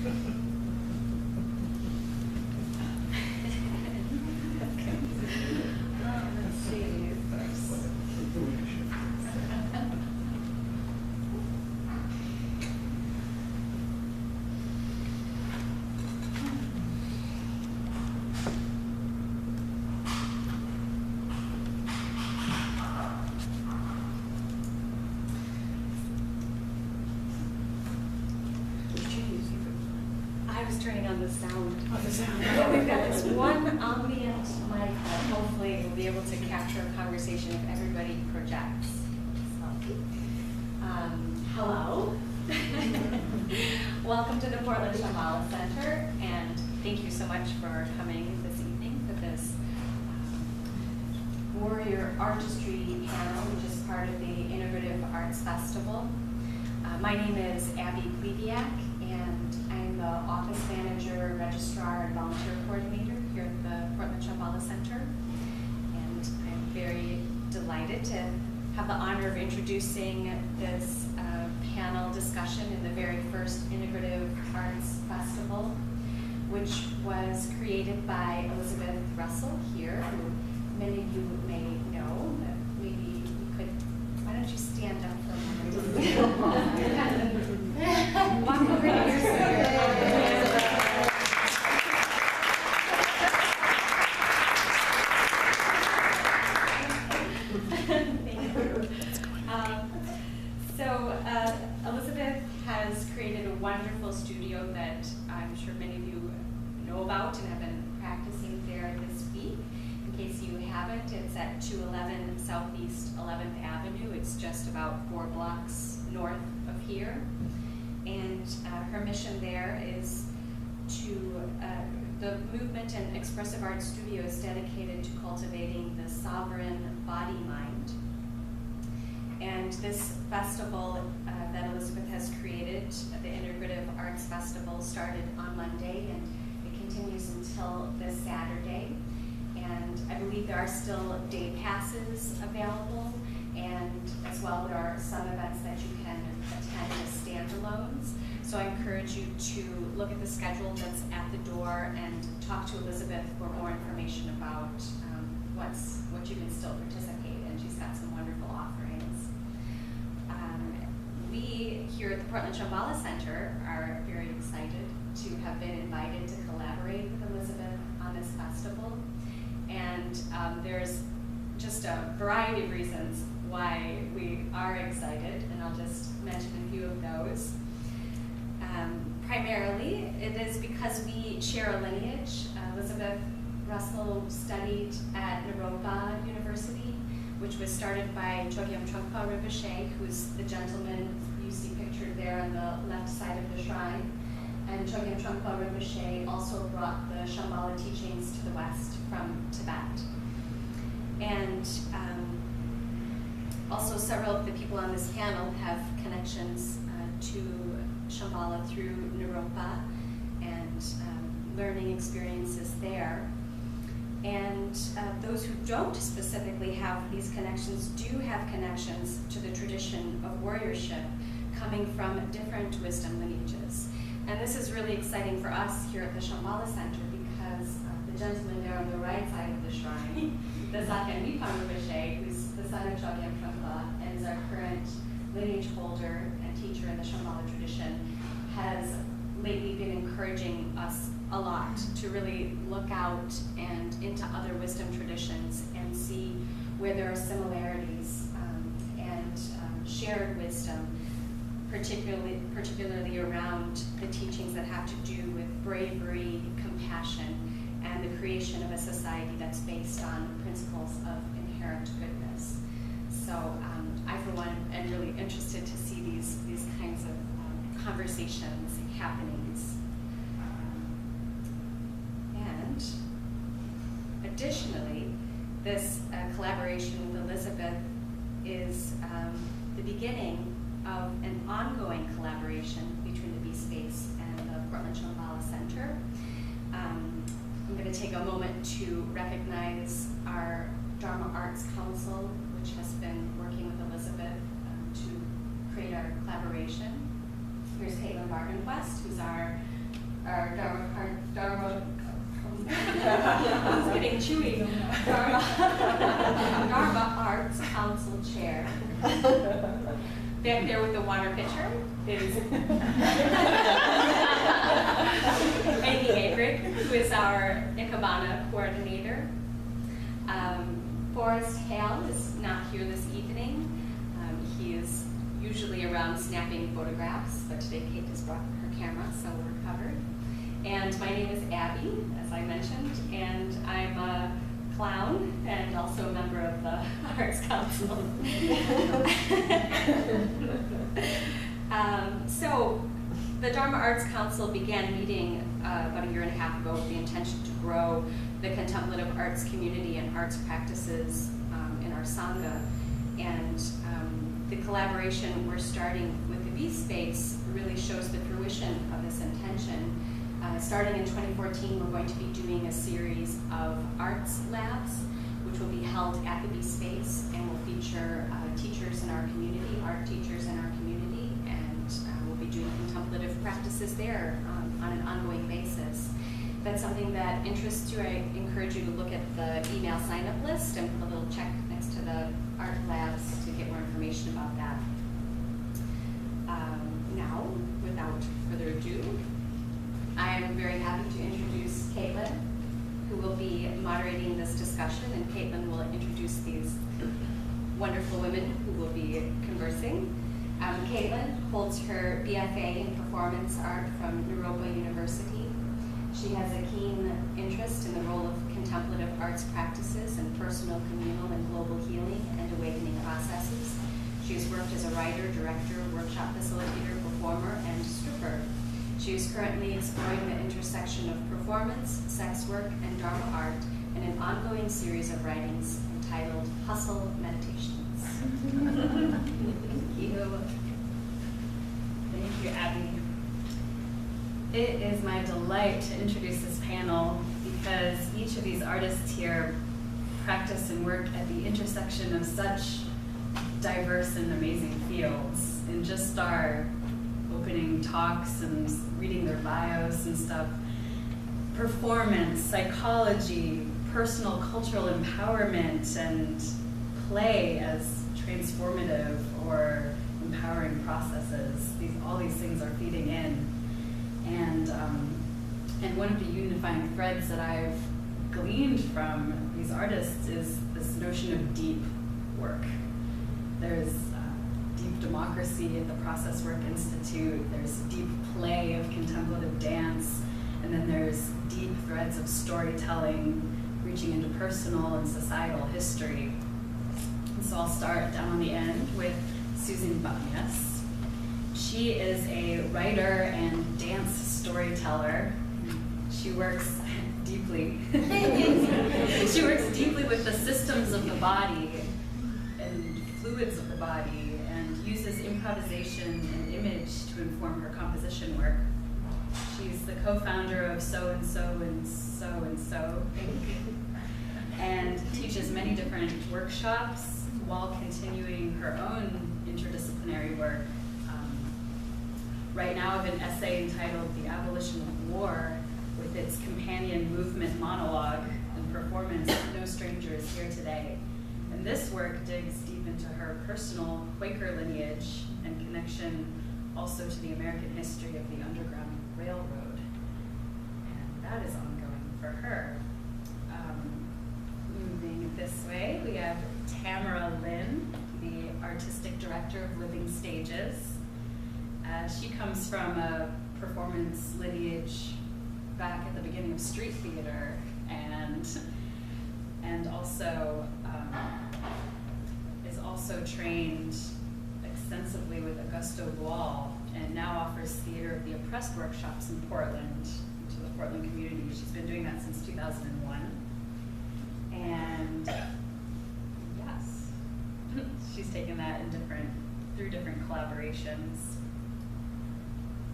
Let's see first. I was turning on the sound. Oh, the sound. But we've got this one ambient mic that hopefully will be able to capture a conversation if everybody projects. So, hello. Welcome to the Portland Shambhala Center, and thank you so much for coming this evening for this Warrior Artistry panel, which is part of the Integrative Arts Festival. My name is Abby Kleviak, and I'm the office manager, registrar, and volunteer coordinator here at the Portland Shambhala Center. And I'm very delighted to have the honor of introducing this panel discussion in the very first Integrative Arts Festival, which was created by Elizabeth Russell here, who many of you may know. That maybe you could, why don't you stand up for a moment? Walk over here, sir. Elizabeth has created a wonderful studio that I'm sure many of you know about and have been practicing there this week. In case you haven't, it's at 211 Southeast 11th Avenue. It's just about 4 blocks north of here. And her mission there is to, the movement and expressive arts studio is dedicated to cultivating the sovereign body-mind. And this festival that Elizabeth has created, the Integrative Arts Festival, started on Monday, and it continues until this Saturday. And I believe there are still day passes available, and as well there are some events that you can attend as standalones. So I encourage you to look at the schedule that's at the door and talk to Elizabeth for more information about what you can still participate in. She's got some wonderful offerings. We here at the Portland Shambhala Center are very excited to have been invited to collaborate with Elizabeth on this festival. And there's just a variety of reasons why we are excited, and I'll just mention a few of those. Primarily, it is because we share a lineage. Elizabeth Russell studied at Naropa University, which was started by Chogyam Trungpa Rinpoche, who's the gentleman you see pictured there on the left side of the shrine. And Chogyam Trungpa Rinpoche also brought the Shambhala teachings to the West from Tibet. And also several of the people on this panel have connections to Shambhala through Naropa and learning experiences there. And those who don't specifically have these connections do have connections to the tradition of warriorship coming from different wisdom lineages. And this is really exciting for us here at the Shambhala Center because the gentleman there on the right side of the shrine, the Sakya Nipa Rinpoche, who's the son of Chogyam Trungpa and is our current lineage holder and teacher in the Shambhala tradition, has lately been encouraging us a lot to really look out and into other wisdom traditions and see where there are similarities and shared wisdom, particularly around the teachings that have to do with bravery, compassion, and the creation of a society that's based on principles of inherent goodness. So I, for one, am really interested to see these kinds of conversations, happenings. And additionally, this collaboration with Elizabeth is the beginning of an ongoing collaboration between the B-Space and the Portland Shambhala Center. I'm going to take a moment to recognize our Dharma Arts Council, which has been working with Elizabeth to create our collaboration. Here's Caitlin Bartonquist, who's our It's getting chewy. Dharma Arts Council Chair. Back there with the water pitcher is Amy Agrick, who is our Ikebana coordinator. Forrest Hale is not here this evening. He is usually around snapping photographs, but today Kate has brought her camera, so we're covered. And my name is Abby, as I mentioned, and I'm a clown and also a member of the Arts Council. So the Dharma Arts Council began meeting about a year and a half ago with the intention to grow the contemplative arts community and arts practices in our Sangha. And the collaboration we're starting with the V-Space really shows the fruition of this intention. Starting in 2014, we're going to be doing a series of arts labs, which will be held at the V-Space and will feature teachers in our community, art teachers in our community, and we'll be doing contemplative practices there on an ongoing basis. If that's something that interests you, I encourage you to look at the email sign-up list and put a little check next to the art labs to get more information about that. Now, without further ado, I am very happy to introduce Caitlin, who will be moderating this discussion, and Caitlin will introduce these wonderful women who will be conversing. Caitlin holds her BFA in Performance Art from Naropa University. She has a keen interest in the role of contemplative arts practices in personal, communal, and global healing and awakening processes. She has worked as a writer, director, workshop facilitator, performer, and stripper. She is currently exploring the intersection of performance, sex work, and Dharma art in an ongoing series of writings entitled Hustle Meditations. Thank you. Thank you, Abby. It is my delight to introduce this panel because each of these artists here practice and work at the intersection of such diverse and amazing fields. In just our opening talks and reading their bios and stuff, performance, psychology, personal cultural empowerment, and play as transformative or empowering processes. All these things are feeding in. And one of the unifying threads that I've gleaned from these artists is this notion of deep work. There's deep democracy at the Process Work Institute, there's deep play of contemplative dance, and then there's deep threads of storytelling reaching into personal and societal history. And so I'll start down on the end with Susan Bunias. She is a writer and dance storyteller. She works deeply. She works deeply with the systems of the body and fluids of the body, and uses improvisation and image to inform her composition work. She's the co-founder of So and So and So and So Inc. and teaches many different workshops while continuing her own interdisciplinary work. Right now I have an essay entitled The Abolition of War, with its companion movement monologue and performance, No Stranger is Here Today. And this work digs deep into her personal Quaker lineage and connection also to the American history of the Underground Railroad. And that is ongoing for her. Moving this way, we have Tamara Lynn, the artistic director of Living Stages. She comes from a performance lineage back at the beginning of street theater, and also is also trained extensively with Augusto Boal, and now offers Theater of the Oppressed workshops in Portland, to the Portland community. She's been doing that since 2001. And yes, she's taken that in through different collaborations.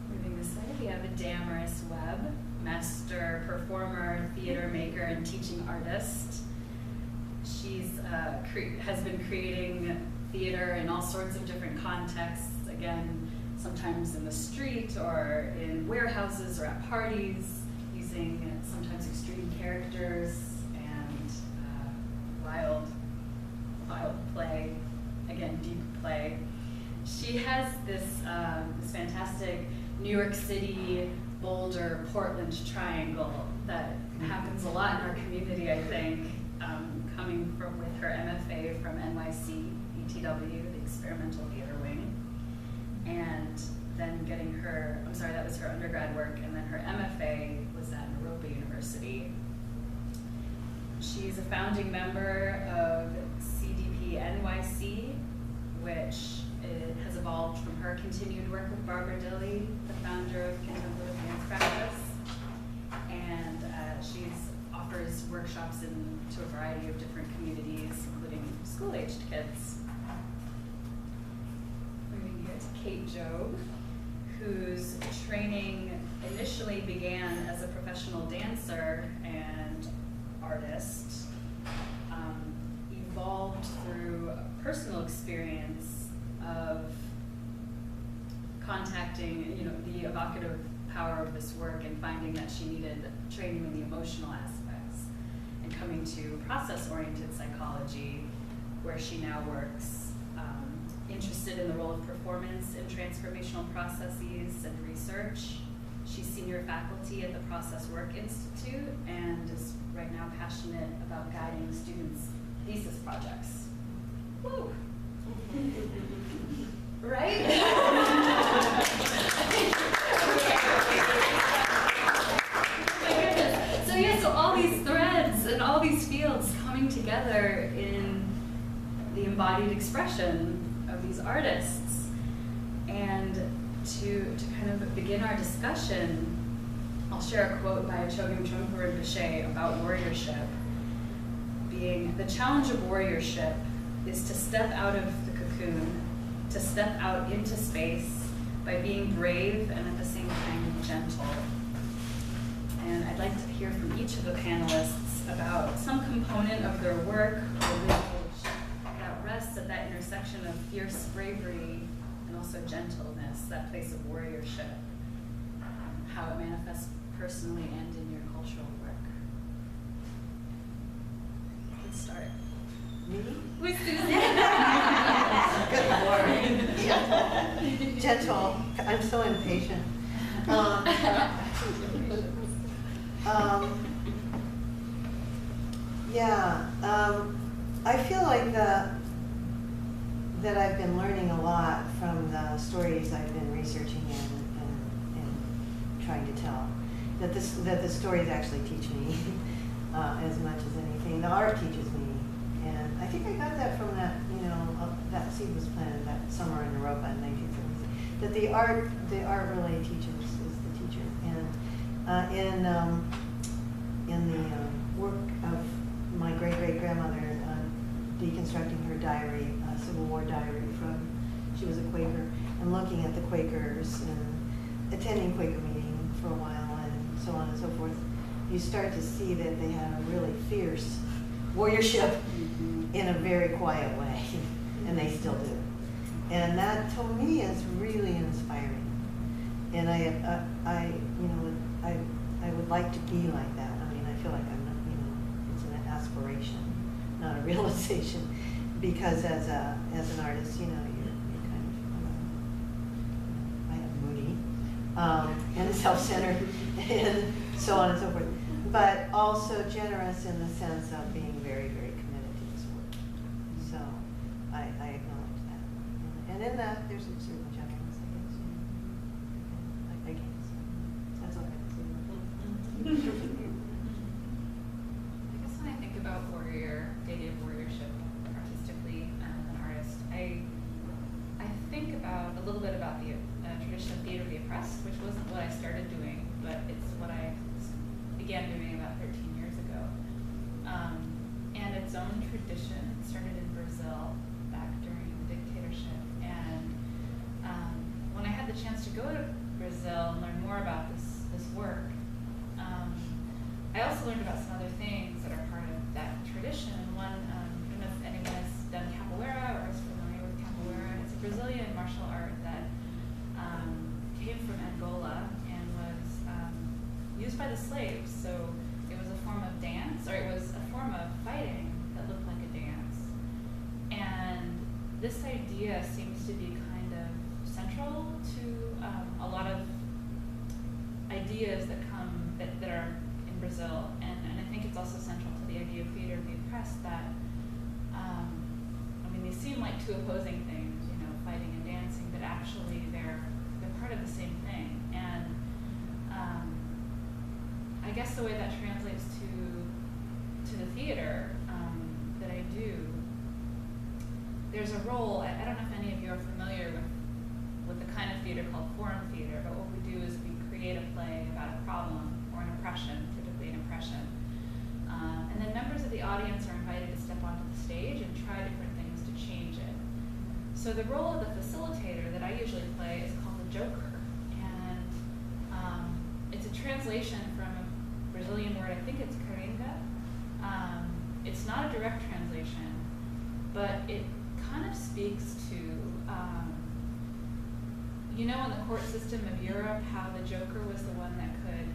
Moving this way, we have a Damaris Webb, master performer, theater maker, and teaching artist. She's has been creating theater in all sorts of different contexts, again, sometimes in the street or in warehouses or at parties, using using sometimes extreme characters and wild play, again, deep play. She has this fantastic New York City, Boulder, Portland triangle that happens a lot in our community, I think, coming from with her MFA from NYC, ETW, the Experimental Theater Wing, and then getting her, that was her undergrad work, and then her MFA was at Naropa University. She's a founding member of CDP NYC, which has evolved from her continued work with Barbara Dilley, the founder of Contemplative Dance Practice. And she offers workshops to a variety of different communities, including school-aged kids. Moving here to Kate Jobe, whose training initially began as a professional dancer and artist, evolved through a personal experience of contacting, the evocative power of this work and finding that she needed training in the emotional aspects, and coming to process-oriented psychology, where she now works, interested in the role of performance in transformational processes and research. She's senior faculty at the Process Work Institute and is right now passionate about guiding students' thesis projects. Woo! Right? So all these threads and all these fields coming together in the embodied expression of these artists. And to kind of begin our discussion, I'll share a quote by Chogyam Trungpa Rinpoche about warriorship, being, the challenge of warriorship is to step out of the cocoon, to step out into space by being brave and at the same time gentle. And I'd like to hear from each of the panelists about some component of their work or lineage that rests at that intersection of fierce bravery and also gentleness, that place of warriorship, how it manifests personally and in your cultural work. Let's start. Me? With Susan. Good Lord. Gentle. I'm so impatient. I feel like that I've been learning a lot from the stories I've been researching and trying to tell. That the stories actually teach me as much as anything. The art teaches me, and I think I got that from that that seed was planted that summer in Naropa in 1976. That the art really teaches, is the teacher, and in the work of my great-great-grandmother, deconstructing her diary, Civil War diary she was a Quaker, and looking at the Quakers and attending Quaker meeting for a while and so on and so forth, you start to see that they had a really fierce warriorship in a very quiet way, and they still do. And that, to me, is really inspiring. And I would like to be like that. I mean, I feel like I'm not, it's an aspiration, not a realization, because as an artist, you're kind of, I am moody, and self-centered, and so on and so forth, but also generous in the sense of being very, very committed to this work. So I acknowledge that, and in that there's a certain gentleness, I guess. That's all I have to say. I guess when I think about the idea of warriorship artistically as an artist, I think about a little bit about the tradition of theater of the oppressed, which wasn't what I started doing, but it's what I began doing about 13 years ago. And its own tradition. It started in Brazil back during the dictatorship. And when I had the chance to go to Brazil and learn more about this work, I also learned about some other things that are part of that tradition. One, I don't know if anyone has done capoeira or is familiar with capoeira. It's a Brazilian martial art that came from Angola and was used used by the slaves, so it was a form of dance, or it was a form of fighting that looked like a dance. And this idea seems to be kind of central to a lot of ideas that are in Brazil, and I think it's also central to the idea of theater of the oppressed that, I mean, they seem like two opposing things, you know, fighting and dancing, but actually they're part of the same thing. And I guess the way that translates to the theater that I do, there's a role, I don't know if any of you are familiar with the kind of theater called forum theater, but what we do is we create a play about a problem or an oppression, typically an oppression. And then members of the audience are invited to step onto the stage and try different things to change it. So the role of the facilitator that I usually play is called the joker. And it's a translation from a Brazilian word, I think it's caringa. It's not a direct translation, but it kind of speaks to, you know, in the court system of Europe, how the joker was the one that could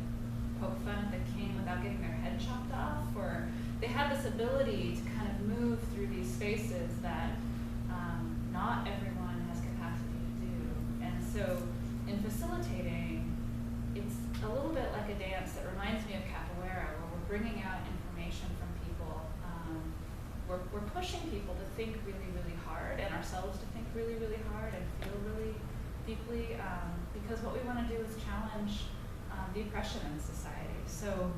poke fun at the king without getting their head chopped off, or they had this ability to kind of move through these spaces that not everyone has capacity to do. And so in facilitating, it's a little bit like a dance that reminds me of capoeira, where we're bringing out information from people. We're pushing people to think really, really hard, and ourselves to think really, really hard and feel really deeply, because what we want to do is challenge the oppression in society. So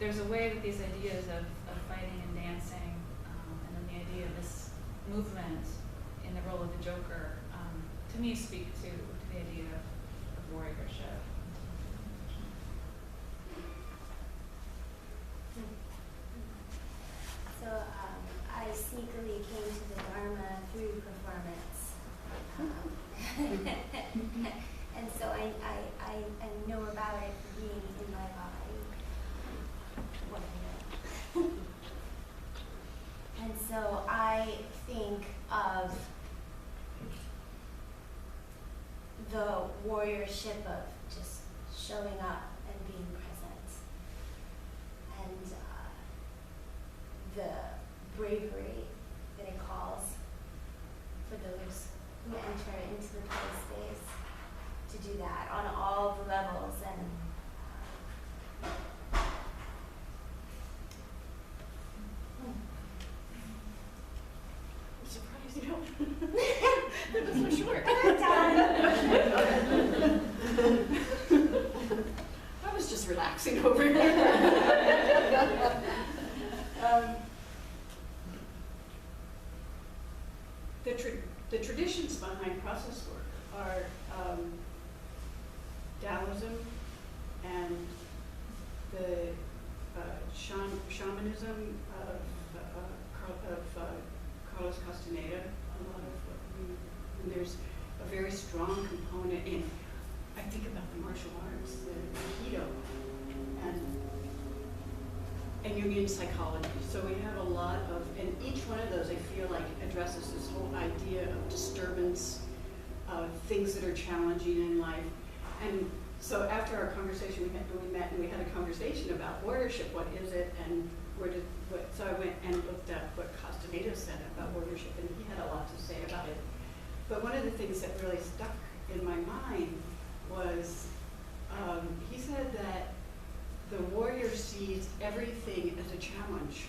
there's a way that these ideas of fighting and dancing, and then the idea of this movement in the role of the joker, to me speak to the idea of warriorship. So I sneakily came to the Dharma through performance. And so I know about it being in my body. What I know. And so I think of the warriorship of just showing up and being present. And the bravery that it calls for those who enter into the play space to do that on all the levels. And I'm surprised you don't. That was so short. I was just relaxing over here. The traditions behind process work are Taoism and the shamanism of Carlos Castaneda. And there's a very strong component in, I think about the martial arts, the Aikido, and Jungian psychology. So we have a lot of, and each one of those I feel like addresses this whole idea of disturbance, of things that are challenging in life. And so after our conversation, we met and we had a conversation about warriorship, what is it, and so I went and looked up what Castaneda said about warriorship, and he had a lot to say about it. But one of the things that really stuck in my mind was, he said that the warrior sees everything as a challenge,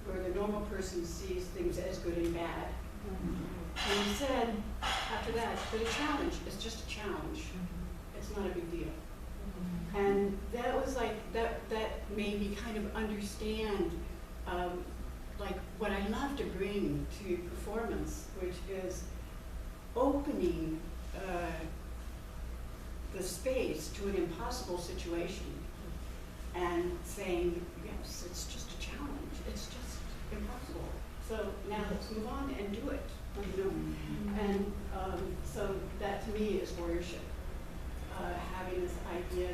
where the normal person sees things as good and bad. Mm-hmm. And he said, after that a challenge is just a challenge. It's not a big deal. Mm-hmm. And that was like, that made me kind of understand like what I love to bring to performance, which is opening the space to an impossible situation and saying, yes, it's just a challenge. It's just impossible. So now let's move on and do it. You know? Mm-hmm. And so that to me is warriorship. Having this idea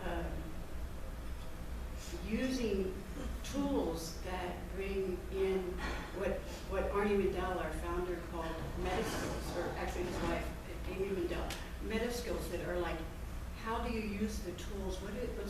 that using tools that bring in what Arnie Mindell, our founder, called meta skills, or actually his wife, Amy Mindell, meta skills that are like how do you use the tools? What's